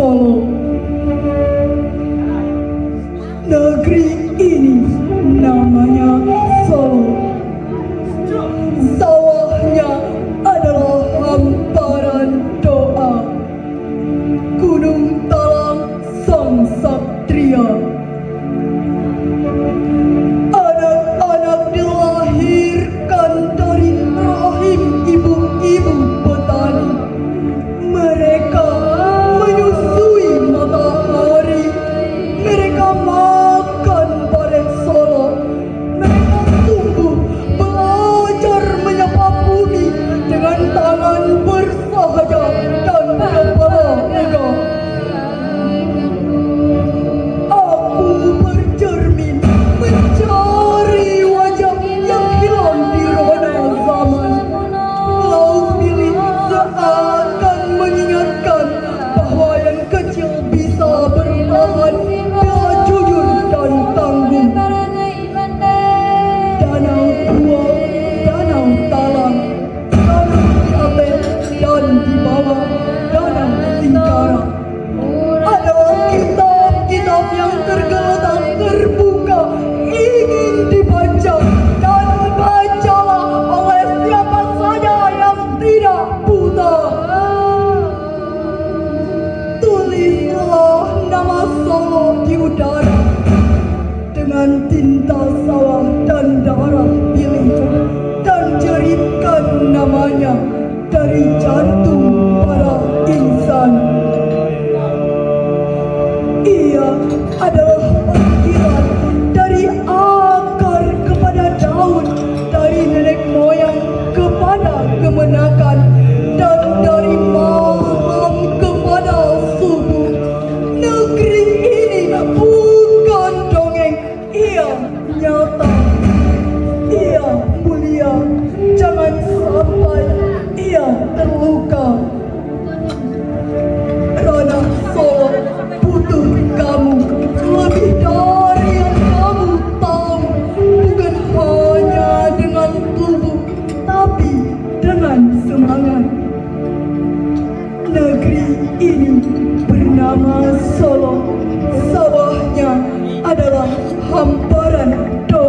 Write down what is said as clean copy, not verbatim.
Solo. Negeri ini namanya Solo. Sawahnya adalah hamparan doa. Gunung Talang sang Satria. Anak-anak dilahirkan dari rahim ibu-ibu petani. Mereka menyusui matahari. Mereka makan pada Solo. Mereka tumbuh belajar menyapa bumi dengan tangan bersahaja dan kepala megah. Aku bercermin mencari wajah yang hilang di roda zaman. Laut bilik seakan mengingatkan bahwa yang kecil bisa bertahan bila jujur dan tangguh. Danau Tua, Danau Talang, Danau di atas dan di bawah Danau Singkara adalah kitab-kitab yang tergeletak terbuka ingin dibaca, dan bacalah oleh siapa saja yang tidak buta. Tulislah nama Solo di udara dengan tinta sawah dan darah pilih, dan jeritkan namanya dari jantung para insan. Ia adalah panggilan dari akar kepada daun, dari nenek moyang kepada kemenakan, dan dari malam kepada subuh. Negeri ini bukan dongeng, ia nyata, ia mulia. Jangan sampai ia terluka. Ranah Solo butuh kamu lebih dari yang kamu tahu. Bukan hanya dengan tubuh, tapi dengan semangat. Negeri ini bernama Solo. Sawahnya adalah hamparan doa.